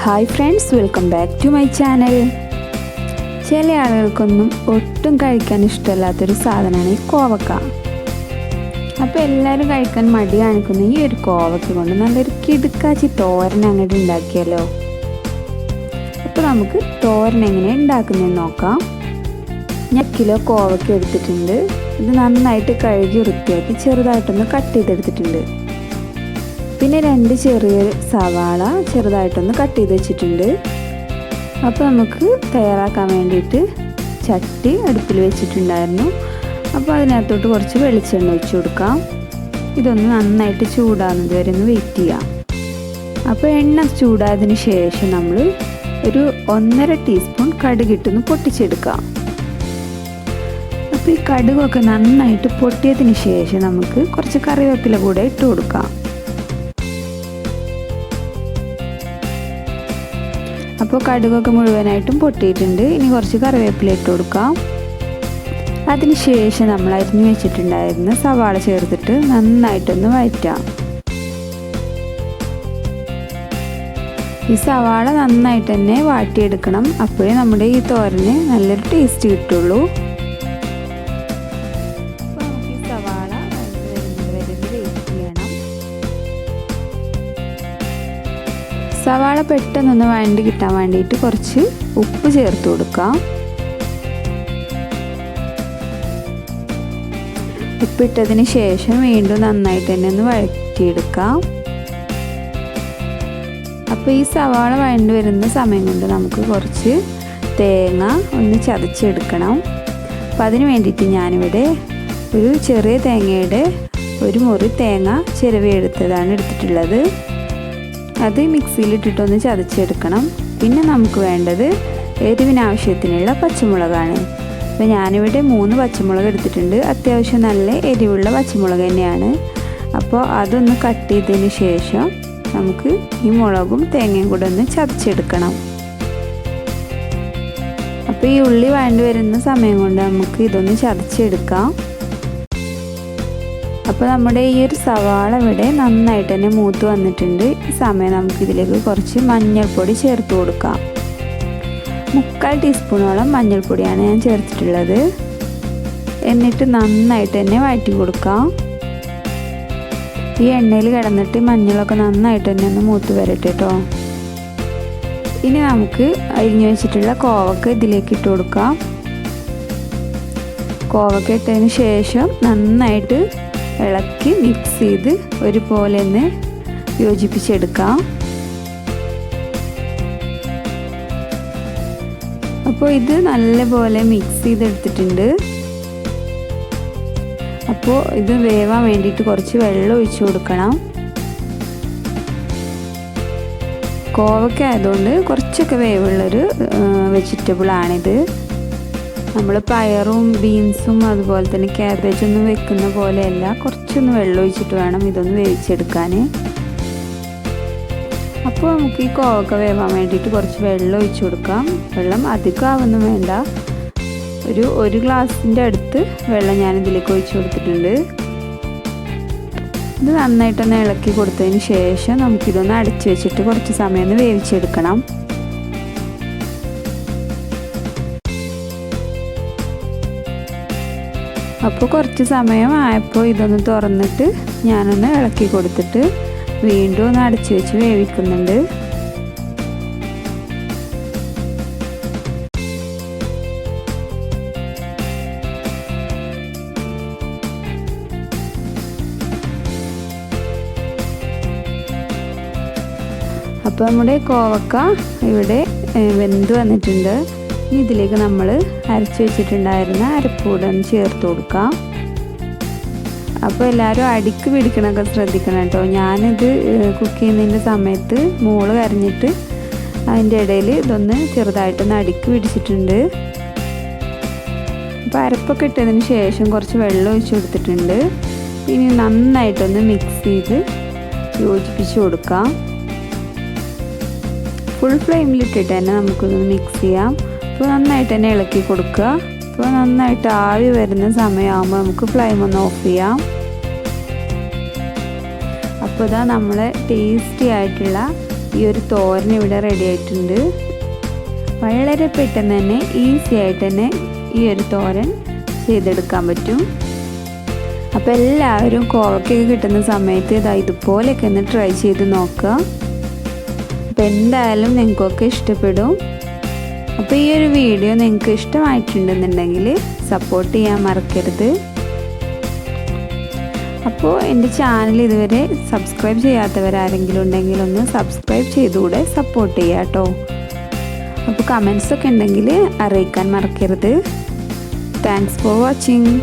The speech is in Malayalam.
Hi friends, welcome back to my channel. ചില ആളുകൾക്കൊന്നും ഒട്ടും കഴിക്കാൻ ഇഷ്ടമല്ലാത്തൊരു സാധനമാണ് ഈ കോവക്ക. അപ്പോൾ എല്ലാവരും കഴിക്കാൻ മടി കാണിക്കുന്ന ഈ ഒരു കോവക്ക കൊണ്ട് നല്ലൊരു കിടുക്കാച്ചി തോരൻ അങ്ങോട്ട് ഉണ്ടാക്കിയല്ലോ. അപ്പോൾ നമുക്ക് തോരൻ എങ്ങനെ ഉണ്ടാക്കുന്നതെന്ന് നോക്കാം. ഞാൻ കിലോ കോവക്ക എടുത്തിട്ടുണ്ട്. ഇത് നന്നായിട്ട് കഴുകി വൃത്തിയാക്കി ചെറുതായിട്ടൊന്ന് കട്ട് ചെയ്തെടുത്തിട്ടുണ്ട്. പിന്നെ 2 ചെറിയ സവാള ചെറുതായിട്ടൊന്ന് കട്ട് ചെയ്ത് വെച്ചിട്ടുണ്ട്. അപ്പോൾ നമുക്ക് തയ്യാറാക്കാൻ വേണ്ടിയിട്ട് ചട്ടി അടുപ്പിൽ വെച്ചിട്ടുണ്ടായിരുന്നു. അപ്പോൾ അതിനകത്തോട്ട് കുറച്ച് വെളിച്ചെണ്ണ ഒഴിച്ച് കൊടുക്കാം. ഇതൊന്ന് നന്നായിട്ട് ചൂടാകുന്നത് വരെ ഒന്ന് വെയിറ്റ് ചെയ്യാം. അപ്പോൾ എണ്ണ ചൂടായതിന് ശേഷം നമ്മൾ ഒരു 1.5 ടീസ്പൂൺ കടുകിട്ടൊന്ന് പൊട്ടിച്ചെടുക്കാം. അപ്പോൾ ഈ കടുകൊക്കെ നന്നായിട്ട് പൊട്ടിയതിന് ശേഷം നമുക്ക് കുറച്ച് കറിവേപ്പില കൂടെ ഇട്ട് കൊടുക്കാം. അപ്പോൾ കടുകൊക്കെ മുഴുവനായിട്ടും പൊട്ടിയിട്ടുണ്ട്. ഇനി കുറച്ച് കറിവേപ്പില ഇട്ട് കൊടുക്കാം. അതിനുശേഷം നമ്മൾ അരിഞ്ഞു വെച്ചിട്ടുണ്ടായിരുന്ന സവാള ചേർത്തിട്ട് നന്നായിട്ടൊന്ന് വഴറ്റാം. ഈ സവാള നന്നായിട്ട് തന്നെ വാട്ടിയെടുക്കണം. അപ്പോഴേ നമ്മുടെ ഈ തോരന് നല്ലൊരു ടേസ്റ്റ് കിട്ടുള്ളൂ. അപ്പോൾ നമുക്ക് ഈ സവാള വെയിറ്റ് ചെയ്യണം. സവാള പെട്ടെന്നൊന്ന് വഴണ്ടി കിട്ടാൻ വേണ്ടിയിട്ട് കുറച്ച് ഉപ്പ് ചേർത്ത് കൊടുക്കാം. ഉപ്പിട്ടതിന് ശേഷം വീണ്ടും നന്നായിട്ട് തന്നെ ഒന്ന് വഴറ്റിയെടുക്കാം. അപ്പോൾ ഈ സവാള വഴണ്ടി വരുന്ന സമയം കൊണ്ട് നമുക്ക് കുറച്ച് തേങ്ങ ഒന്ന് ചതച്ചെടുക്കണം. അപ്പോൾ അതിന് വേണ്ടിയിട്ട് ഞാനിവിടെ ഒരു ചെറിയ തേങ്ങയുടെ ഒരു മുറി തേങ്ങ ചിരവിയെടുത്തതാണ് എടുത്തിട്ടുള്ളത്. അത് മിക്സിയിലിട്ടിട്ടൊന്ന് ചതച്ചെടുക്കണം. പിന്നെ നമുക്ക് വേണ്ടത് എരിവിനാവശ്യത്തിനുള്ള പച്ചമുളകാണ്. അപ്പോൾ ഞാനിവിടെ 3 പച്ചമുളക് എടുത്തിട്ടുണ്ട്. അത്യാവശ്യം നല്ല എരിവുള്ള പച്ചമുളക് തന്നെയാണ്. അപ്പോൾ അതൊന്ന് കട്ട് ചെയ്തതിന് ശേഷം നമുക്ക് ഈ മുളകും തേങ്ങയും കൂടെ ഒന്ന് ചതച്ചെടുക്കണം. അപ്പോൾ ഈ ഉള്ളി വഴണ്ടി വരുന്ന സമയം കൊണ്ട് നമുക്ക് ഇതൊന്ന് ചതച്ചെടുക്കാം. അപ്പോൾ നമ്മുടെ ഈ ഒരു സവാള ഇവിടെ നന്നായിട്ട് തന്നെ മൂത്ത് വന്നിട്ടുണ്ട്. ഈ സമയം നമുക്കിതിലേക്ക് കുറച്ച് മഞ്ഞൾപ്പൊടി ചേർത്ത് കൊടുക്കാം. 3/4 ടീസ്പൂണോളം മഞ്ഞൾപ്പൊടിയാണ് ഞാൻ ചേർത്തിട്ടുള്ളത്. എന്നിട്ട് നന്നായിട്ട് തന്നെ വഴറ്റി കൊടുക്കാം. ഈ എണ്ണയിൽ കിടന്നിട്ട് മഞ്ഞളൊക്കെ നന്നായിട്ട് തന്നെ ഒന്ന് മൂത്ത് വരട്ടെ കേട്ടോ. ഇനി നമുക്ക് അരിഞ്ഞു വെച്ചിട്ടുള്ള കോവക്ക ഇതിലേക്ക് ഇട്ട് കൊടുക്കാം. കോവക്ക ഇട്ടതിന് ശേഷം നന്നായിട്ട് ഇളക്കി മിക്സ് ചെയ്ത് ഒരുപോലെ ഒന്ന് യോജിപ്പിച്ചെടുക്കാം. അപ്പോൾ ഇത് നല്ലപോലെ മിക്സ് ചെയ്തെടുത്തിട്ടുണ്ട്. അപ്പോൾ ഇത് വേവാൻ വേണ്ടിയിട്ട് കുറച്ച് വെള്ളം ഒഴിച്ചു കൊടുക്കണം. കോവക്ക ആയതുകൊണ്ട് കുറച്ചൊക്കെ വേവുള്ളൊരു വെജിറ്റബിളാണിത്. നമ്മൾ പയറും ബീൻസും അതുപോലെ തന്നെ ക്യാബേജൊന്നും വെക്കുന്ന പോലെയല്ല, കുറച്ചൊന്ന് വെള്ളം ഒഴിച്ചിട്ട് വേണം ഇതൊന്ന് വേവിച്ചെടുക്കാൻ. അപ്പോൾ നമുക്ക് ഈ കോവക്ക വേവാൻ വേണ്ടിയിട്ട് കുറച്ച് വെള്ളം ഒഴിച്ചു കൊടുക്കാം. വെള്ളം അധികം ആവുന്നു വേണ്ട, ഒരു ഗ്ലാസിൻ്റെ അടുത്ത് വെള്ളം ഞാനിതിലേക്ക് ഒഴിച്ചു കൊടുത്തിട്ടുണ്ട്. ഇത് നന്നായിട്ടൊന്ന് ഇളക്കി കൊടുത്തതിന് ശേഷം നമുക്കിതൊന്ന് അടച്ചു വെച്ചിട്ട് കുറച്ച് സമയം ഒന്ന് വേവിച്ചെടുക്കണം. അപ്പോൾ കുറച്ച് സമയം ആയപ്പോൾ ഇതൊന്ന് തുറന്നിട്ട് ഞാനൊന്ന് ഇളക്കി കൊടുത്തിട്ട് വീണ്ടും ഒന്ന് അടച്ചു വെച്ച് വേവിക്കുന്നുണ്ട്. അപ്പോൾ നമ്മുടെ കോവക്ക ഇവിടെ വെന്ത് വന്നിട്ടുണ്ട്. ഇനി ഇതിലേക്ക് നമ്മൾ അരച്ച് വെച്ചിട്ടുണ്ടായിരുന്ന അരപ്പൂടെ ഒന്ന് ചേർത്ത് കൊടുക്കാം. അപ്പോൾ എല്ലാവരും അടിക്ക് പിടിക്കണമൊക്കെ ശ്രദ്ധിക്കണം കേട്ടോ. ഞാനിത് കുക്ക് ചെയ്യുന്നതിൻ്റെ സമയത്ത് മോള് കരഞ്ഞിട്ട് അതിൻ്റെ ഇടയിൽ ഇതൊന്ന് ചെറുതായിട്ടൊന്ന് അടിക്ക് പിടിച്ചിട്ടുണ്ട്. അപ്പോൾ അരപ്പൊക്കെ ഇട്ടതിന് ശേഷം കുറച്ച് വെള്ളം ഒഴിച്ച് കൊടുത്തിട്ടുണ്ട്. ഇനി നന്നായിട്ടൊന്ന് മിക്സ് ചെയ്ത് യോജിപ്പിച്ച് കൊടുക്കാം. ഫുൾ ഫ്ലെയിമിലിട്ടിട്ട് തന്നെ നമുക്കൊന്ന് മിക്സ് ചെയ്യാം. അപ്പോൾ നന്നായിട്ട് തന്നെ ഇളക്കി കൊടുക്കുക. അപ്പോൾ നന്നായിട്ട് ആവി വരുന്ന സമയമാകുമ്പോൾ നമുക്ക് ഫ്ലെയിം ഒന്ന് ഓഫ് ചെയ്യാം. അപ്പോൾ ഇതാ നമ്മളെ ടേസ്റ്റി ആയിട്ടുള്ള ഈ ഒരു തോരൻ ഇവിടെ റെഡി ആയിട്ടുണ്ട്. വളരെ പെട്ടെന്ന് തന്നെ ഈസി ആയിട്ട് തന്നെ ഈ ഒരു തോരൻ ചെയ്തെടുക്കാൻ പറ്റും. അപ്പോൾ എല്ലാവരും കോവയ്ക്കൊക്കെ കിട്ടുന്ന സമയത്ത് ഇതുപോലെയൊക്കെ ഒന്ന് ട്രൈ ചെയ്ത് നോക്കുക. അപ്പോൾ എന്തായാലും നിങ്ങൾക്കൊക്കെ ഇഷ്ടപ്പെടും. അപ്പോൾ ഈ ഒരു വീഡിയോ നിങ്ങൾക്ക് ഇഷ്ടമായിട്ടുണ്ടെന്നുണ്ടെങ്കിൽ സപ്പോർട്ട് ചെയ്യാൻ മറക്കരുത്. അപ്പോൾ എൻ്റെ ചാനൽ ഇതുവരെ സബ്സ്ക്രൈബ് ചെയ്യാത്തവരാരെങ്കിലും ഉണ്ടെങ്കിൽ ഒന്ന് സബ്സ്ക്രൈബ് ചെയ്തുകൂടെ സപ്പോർട്ട് ചെയ്യുക കേട്ടോ. അപ്പോൾ കമൻസൊക്കെ ഉണ്ടെങ്കിൽ അറിയിക്കാൻ മറക്കരുത്. Thanks for watching.